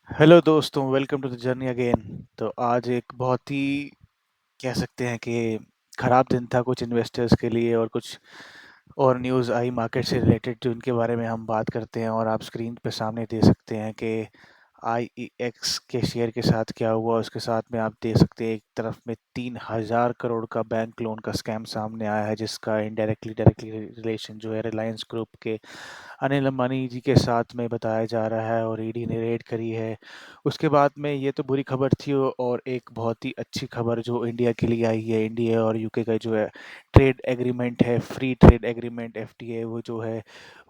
Hello दोस्तों, welcome to the journey again. तो आज एक बहुत ही कह सकते हैं कि ख़राब दिन था कुछ इन्वेस्टर्स के लिए, और कुछ और न्यूज़ आई मार्केट से रिलेटेड जो उनके बारे में हम बात करते हैं। और आप स्क्रीन पे सामने दे सकते हैं कि आईईएक्स के शेयर के साथ क्या हुआ। उसके साथ में आप दे सकते हैं एक तरफ में 3,000 करोड़ का बैंक लोन का स्कैम सामने आया है, जिसका इनडायरेक्टली डायरेक्टली रिलेशन जो है रिलायंस ग्रुप के अनिल अंबानी जी के साथ में बताया जा रहा है, और ईडी ने रेड करी है। उसके बाद में ये तो बुरी खबर थी, और एक बहुत ही अच्छी खबर जो इंडिया के लिए आई है। इंडिया और यूके का जो है ट्रेड एग्रीमेंट है, फ्री ट्रेड एग्रीमेंट एफटीए, वो जो है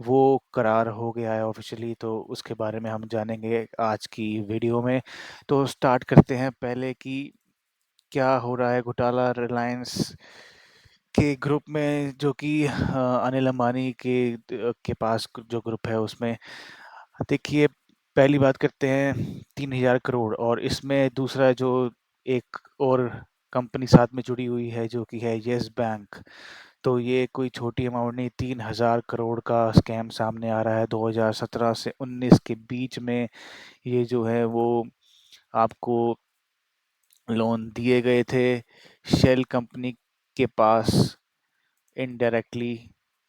वो करार हो गया है ऑफिशियली। तो उसके बारे में हम जानेंगे आज की वीडियो में। तो स्टार्ट करते हैं पहले कि क्या हो रहा है घोटाला रिलायंस के ग्रुप में, जो कि अनिल अंबानी के पास जो ग्रुप है उसमें। देखिए, पहली बात करते हैं 3,000 करोड़, और इसमें दूसरा जो एक और कंपनी साथ में जुड़ी हुई है जो कि है येस बैंक। तो ये कोई छोटी अमाउंट नहीं, 3,000 करोड़ का स्कैम सामने आ रहा है 2017 से 19 के बीच में। ये जो है वो आपको लोन दिए गए थे शेल कंपनी के पास, इनडायरेक्टली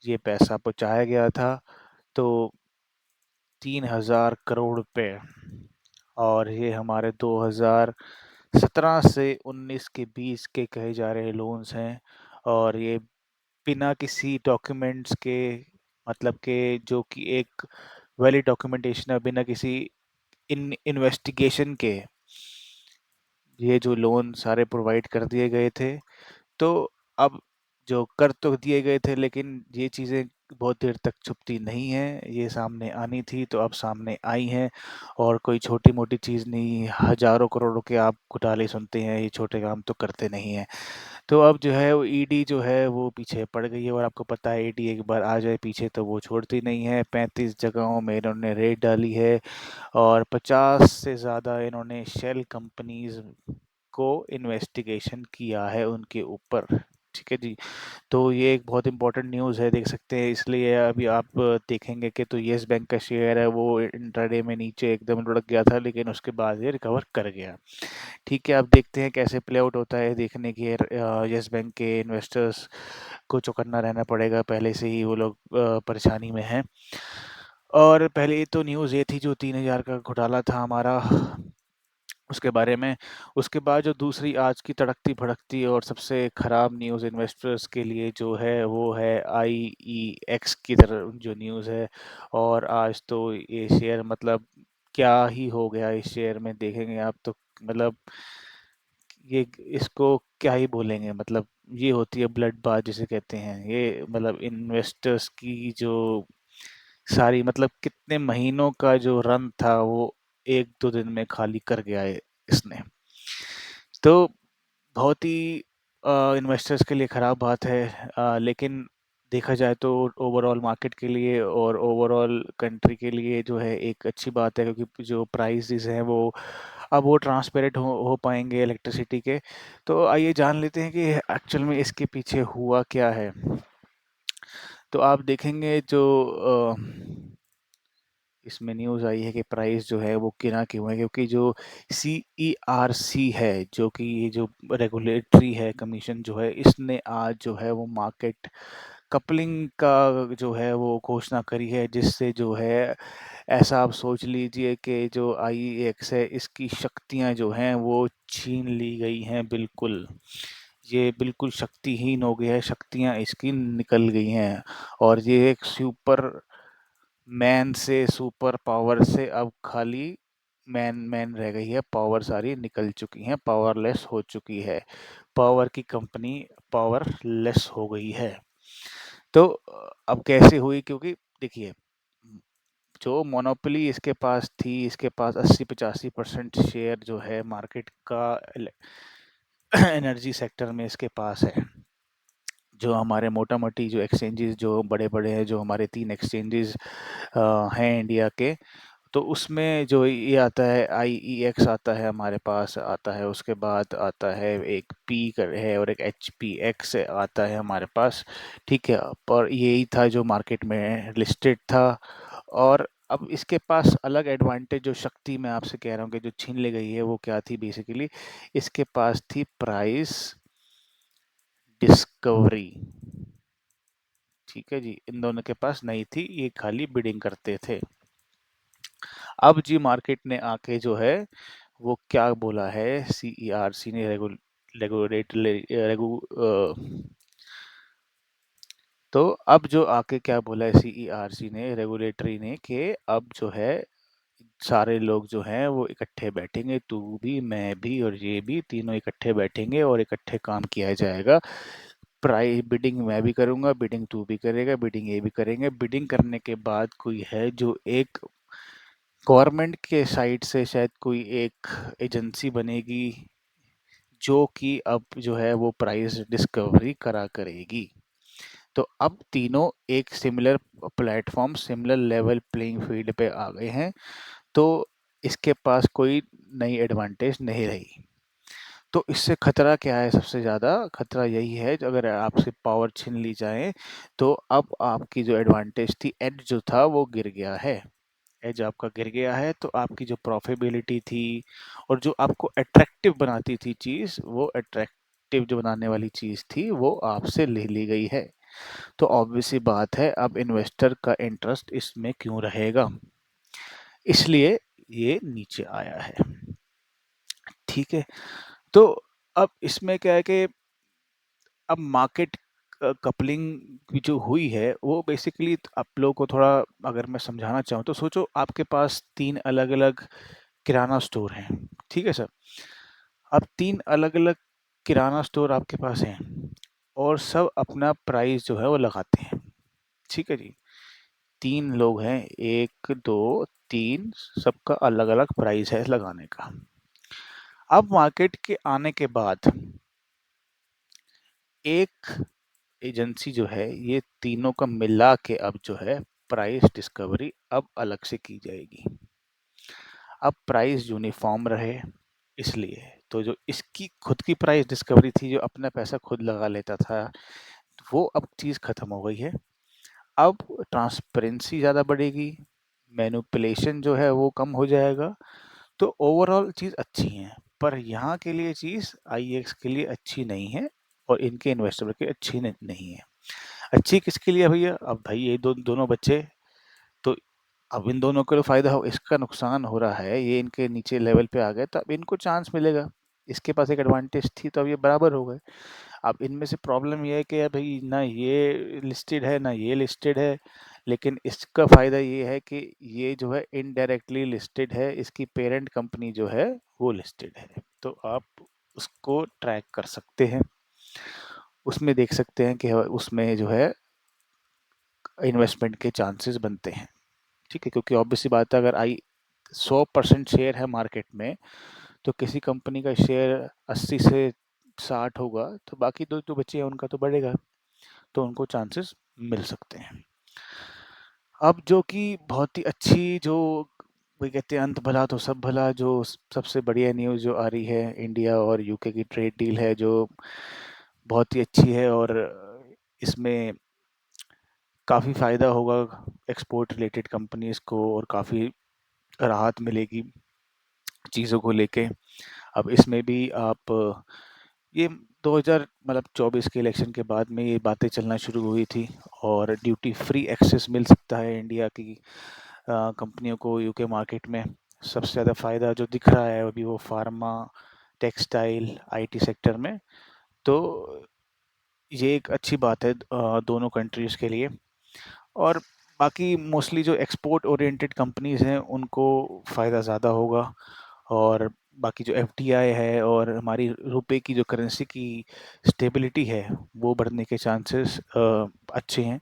ये पैसा पहुंचाया गया था। तो 3,000 करोड़ रुपए, और ये हमारे 2017 से 19 के बीच के कहे जा रहे लोन्स हैं। और ये बिना किसी डॉक्यूमेंट्स के, मतलब के जो कि एक वैलिड डॉक्यूमेंटेशन है, बिना किसी इन्वेस्टिगेशन के ये जो लोन सारे प्रोवाइड कर दिए गए थे। तो अब जो कर तो दिए गए थे, लेकिन ये चीज़ें बहुत देर तक छुपती नहीं हैं, ये सामने आनी थी तो अब सामने आई हैं। और कोई छोटी मोटी चीज़ नहीं, हज़ारों करोड़ों के आप घोटाले सुनते हैं, ये छोटे काम तो करते नहीं हैं। तो अब जो है वो ईडी जो है वो पीछे पड़ गई है, और आपको पता है ईडी एक बार आ जाए पीछे तो वो छोड़ती नहीं है। 35 जगहों में इन्होंने रेड डाली है, और 50 से ज़्यादा इन्होंने शेल कंपनीज को इन्वेस्टिगेशन किया है उनके ऊपर। ठीक है जी। तो ये एक बहुत इंपॉर्टेंट न्यूज़ है, देख सकते हैं। इसलिए अभी आप देखेंगे कि तो येस बैंक का शेयर है वो इंट्राडे में नीचे एकदम लुढ़क गया था, लेकिन उसके बाद ये रिकवर कर गया। ठीक है, अब देखते हैं कैसे प्ले आउट होता है। देखने की येस बैंक के इन्वेस्टर्स को चौकन्ना रहना पड़ेगा, पहले से ही वो लोग परेशानी में हैं। और पहले तो न्यूज़ ये थी जो 3,000 का घोटाला था हमारा, उसके बारे में। उसके बाद जो दूसरी आज की तड़कती भड़कती और सबसे ख़राब न्यूज़ इन्वेस्टर्स के लिए जो है वो है आईईएक्स की तरफ जो न्यूज़ है। और आज तो ये शेयर, मतलब क्या ही हो गया इस शेयर में, देखेंगे आप तो मतलब ये इसको क्या ही बोलेंगे। मतलब ये होती है ब्लड बाथ जिसे कहते हैं। ये मतलब इन्वेस्टर्स की जो सारी, मतलब कितने महीनों का जो रन था वो एक दो दिन में खाली कर गया है इसने। तो बहुत ही इन्वेस्टर्स के लिए ख़राब बात है, लेकिन देखा जाए तो ओवरऑल मार्केट के लिए और ओवरऑल कंट्री के लिए जो है एक अच्छी बात है, क्योंकि जो प्राइसेस हैं वो अब वो ट्रांसपेरेंट हो पाएंगे इलेक्ट्रिसिटी के। तो आइए जान लेते हैं कि एक्चुअल में इसके पीछे हुआ क्या है। तो आप देखेंगे जो इसमें न्यूज़ आई है कि प्राइस जो है वो गिरा क्यों है, क्योंकि जो सीईआरसी है, जो कि ये जो रेगुलेटरी है कमीशन जो है, इसने आज जो है वो मार्केट कपलिंग का जो है वो घोषणा करी है, जिससे जो है ऐसा आप सोच लीजिए कि जो आईईएक्स है इसकी शक्तियां जो हैं वो छीन ली गई हैं बिल्कुल। ये बिल्कुल शक्तिहीन हो गया है, शक्तियां इसकी निकल गई हैं। और ये एक सुपर मैन से, सुपर पावर से अब खाली मैन मैन रह गई है। पावर सारी निकल चुकी हैं, पावरलेस हो चुकी है। पावर की कंपनी पावरलेस हो गई है। तो अब कैसे हुई, क्योंकि देखिए जो मोनोपोली इसके पास थी, इसके पास 80-85% शेयर जो है मार्केट का एनर्जी सेक्टर में इसके पास है। जो हमारे मोटा मोटी जो एक्सचेंजेस जो बड़े बड़े हैं, जो हमारे 3 एक्सचेंजेस हैं इंडिया के, तो उसमें जो ये आता है IEX आता है हमारे पास आता है, उसके बाद आता है एक पी कर है और एक HPX आता है हमारे पास। ठीक है, पर यही था जो मार्केट में लिस्टेड था। और अब इसके पास अलग एडवांटेज, जो शक्ति मैं आपसे कह रहा हूँ कि जो छीन ली गई है, वो क्या थी बेसिकली, इसके पास थी प्राइस डिस्कवरी। ठीक है जी, इन दोनों के पास नहीं थी, ये खाली बिडिंग करते थे। अब जी मार्केट ने आके जो है वो क्या बोला है, CERC ने रेगुलेटरी तो अब जो आके क्या बोला है CERC ने, रेगुलेटरी ने, कि अब जो है सारे लोग जो हैं वो इकट्ठे बैठेंगे, तू भी मैं भी और ये भी, तीनों इकट्ठे बैठेंगे और इकट्ठे काम किया जाएगा। प्राइस बिडिंग मैं भी करूंगा, बिडिंग तू भी करेगा, बिडिंग ये भी करेंगे। बिडिंग करने के बाद कोई है जो एक गवर्नमेंट के साइड से शायद कोई एक एजेंसी बनेगी जो कि अब जो है वो प्राइस डिस्कवरी करा करेगी। तो अब तीनों एक similar platform, similar level playing field पे आ गए हैं। तो इसके पास कोई नई एडवांटेज नहीं रही। तो इससे खतरा क्या है? सबसे ज़्यादा खतरा यही है, जो अगर आपसे पावर छीन ली जाए तो अब आपकी जो एडवांटेज थी, एज जो था वो गिर गया है। एज आपका गिर गया है, तो आपकी जो प्रॉफिटेबिलिटी थी और जो आपको अट्रैक्टिव बनाती थी चीज़, वो अट्रैक्टिव जो बनाने वाली चीज़ थी वो आपसे ले ली गई है। तो ऑब्वियस सी बात है, अब इन्वेस्टर का इंटरेस्ट इसमें क्यों रहेगा, इसलिए ये नीचे आया है। ठीक है, तो अब इसमें क्या है कि अब मार्केट कपलिंग की जो हुई है वो बेसिकली आप लोगों को थोड़ा अगर मैं समझाना चाहूँ, तो सोचो आपके पास तीन अलग अलग किराना स्टोर हैं। ठीक है सर, अब तीन अलग अलग किराना स्टोर आपके पास हैं और सब अपना प्राइस जो है वो लगाते हैं। ठीक है जी, तीन लोग हैं, एक दो तीन, सबका अलग अलग प्राइस है लगाने का। अब मार्केट के आने के बाद एक एजेंसी जो है ये तीनों का मिला के अब जो है प्राइस डिस्कवरी अब अलग से की जाएगी। अब प्राइस यूनिफॉर्म रहे इसलिए, तो जो इसकी खुद की प्राइस डिस्कवरी थी, जो अपना पैसा खुद लगा लेता था, वो अब चीज़ खत्म हो गई है। अब ट्रांसपेरेंसी ज़्यादा बढ़ेगी, मैनिपुलेशन जो है वो कम हो जाएगा। तो ओवरऑल चीज़ अच्छी है, पर यहाँ के लिए चीज़ IEX के लिए अच्छी नहीं है और इनके इन्वेस्टर के अच्छी नहीं है। अच्छी किसके लिए भैया? अब भाई ये दोनों बच्चे, तो अब इन दोनों को तो फायदा हो, इसका नुकसान हो रहा है, ये इनके नीचे लेवल पे आ गए, तो अब इनको चांस मिलेगा। इसके पास एक एडवांटेज थी तो अब ये बराबर हो गए। अब इनमें से प्रॉब्लम ये है कि भाई ना ये लिस्टेड है ना ये लिस्टेड है, लेकिन इसका फ़ायदा ये है कि ये जो है इनडायरेक्टली लिस्टेड है, इसकी पेरेंट कंपनी जो है वो लिस्टेड है, तो आप उसको ट्रैक कर सकते हैं, उसमें देख सकते हैं कि उसमें जो है इन्वेस्टमेंट के चांसेस बनते हैं। ठीक है, क्योंकि ऑब्वियस सी बात है, अगर 100% शेयर है मार्केट में, तो किसी कंपनी का शेयर 80 से 60 होगा, तो बाकी दो जो बचे हैं उनका तो बढ़ेगा, तो उनको चांसेस मिल सकते हैं। अब जो कि बहुत ही अच्छी, जो वही कहते हैं अंत भला तो सब भला, जो सबसे बढ़िया न्यूज़ जो आ रही है, इंडिया और UK की ट्रेड डील है जो बहुत ही अच्छी है, और इसमें काफ़ी फ़ायदा होगा एक्सपोर्ट रिलेटेड कंपनीज़ को, और काफ़ी राहत मिलेगी चीज़ों को लेके। अब इसमें भी आप ये 2000 मतलब 24 के इलेक्शन के बाद में ये बातें चलना शुरू हुई थी, और ड्यूटी फ्री एक्सेस मिल सकता है इंडिया की कंपनियों को UK मार्केट में। सबसे ज़्यादा फ़ायदा जो दिख रहा है अभी वो फार्मा, टेक्सटाइल, IT सेक्टर में। तो ये एक अच्छी बात है दोनों कंट्रीज़ के लिए। और बाकी मोस्टली जो एक्सपोर्ट ओरिएंटेड कंपनीज़ हैं उनको फ़ायदा ज़्यादा होगा, और बाकी जो FDI है और हमारी रुपए की जो करेंसी की स्टेबिलिटी है वो बढ़ने के चांसेस अच्छे हैं।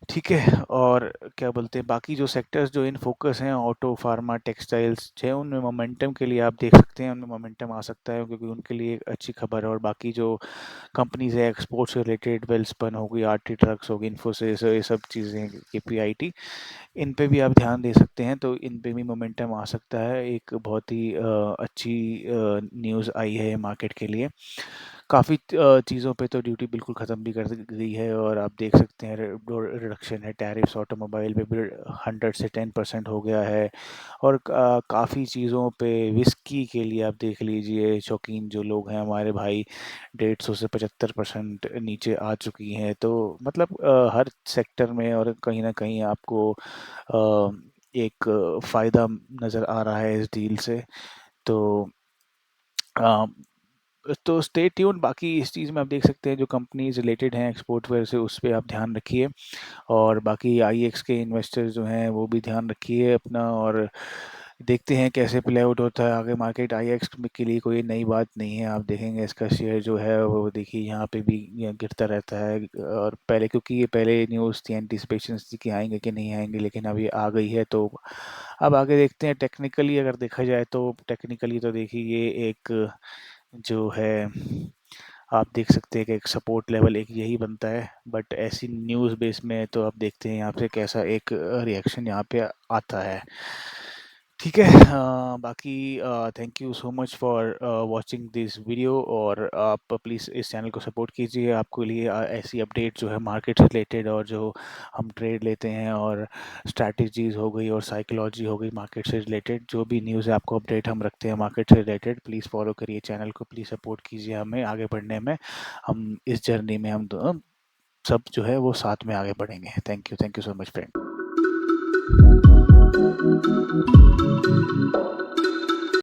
ठीक है। और क्या बोलते हैं, बाकी जो सेक्टर्स जो इन फोकस हैं, ऑटो, फार्मा, टेक्सटाइल्स जो है, उनमें मोमेंटम के लिए आप देख सकते हैं, उनमें मोमेंटम आ सकता है, क्योंकि उनके लिए एक अच्छी खबर है। और बाकी जो कंपनीज है एक्सपोर्ट से रिलेटेड, वेलस्पन हो गई, आरटी ट्रक्स हो गई, इन्फोसिस, ये सब चीज़ें, केपीआईटी, इन पे भी आप ध्यान दे सकते हैं, तो इन पे भी मोमेंटम आ सकता है। एक बहुत ही अच्छी न्यूज़ आई है मार्केट के लिए। काफ़ी चीज़ों पे तो ड्यूटी बिल्कुल ख़त्म भी कर दी गई है, और आप देख सकते हैं रिडक्शन है टैरिफ्स ऑटोमोबाइल पे भी 100 से 10% हो गया है। और काफ़ी चीज़ों पे, विस्की के लिए आप देख लीजिए, शौकीन जो लोग हैं हमारे भाई, 150 से 75% नीचे आ चुकी हैं। तो मतलब हर सेक्टर में और कहीं ना कहीं आपको एक फ़ायदा नज़र आ रहा है इस डील से। तो अ, तो स्टे ट्यून। बाकी इस चीज़ में आप देख सकते हैं जो कंपनीज रिलेटेड हैं एक्सपोर्ट वेयर से, उस पे आप ध्यान रखिए। और बाकी आईएक्स के इन्वेस्टर्स जो हैं वो भी ध्यान रखिए अपना, और देखते हैं कैसे प्ले आउट होता है आगे मार्केट। आईएक्स के लिए कोई नई बात नहीं है, आप देखेंगे इसका शेयर जो है वो, देखिए यहाँ पे भी गिरता रहता है। और पहले, क्योंकि ये पहले न्यूज़ थी, एंटिसिपेशंस थी कि आएंगे कि नहीं आएंगे, लेकिन अब ये आ गई है। तो अब आगे देखते हैं। टेक्निकली अगर देखा जाए तो, टेक्निकली तो देखिए ये एक जो है, आप देख सकते हैं कि एक सपोर्ट लेवल एक यही बनता है। बट ऐसी न्यूज़ बेस में तो आप देखते हैं यहाँ पे कैसा एक रिएक्शन यहाँ पे आता है। ठीक है। बाकी thank you so much for watching this video. और आप प्लीज़ इस चैनल को सपोर्ट कीजिए। आपके लिए ऐसी अपडेट जो है मार्केट से रिलेटेड, और जो हम ट्रेड लेते हैं, और स्ट्रैटेजीज़ हो गई, और साइकोलॉजी हो गई मार्केट से रिलेटेड, जो भी न्यूज़ है आपको अपडेट हम रखते हैं मार्केट से रिलेटेड, प्लीज़ फॉलो करिए चैनल को, प्लीज़ सपोर्ट कीजिए हमें आगे बढ़ने में। हम इस जर्नी में हम दोनों सब जो है वो साथ में आगे बढ़ेंगे। Thank you so much friend.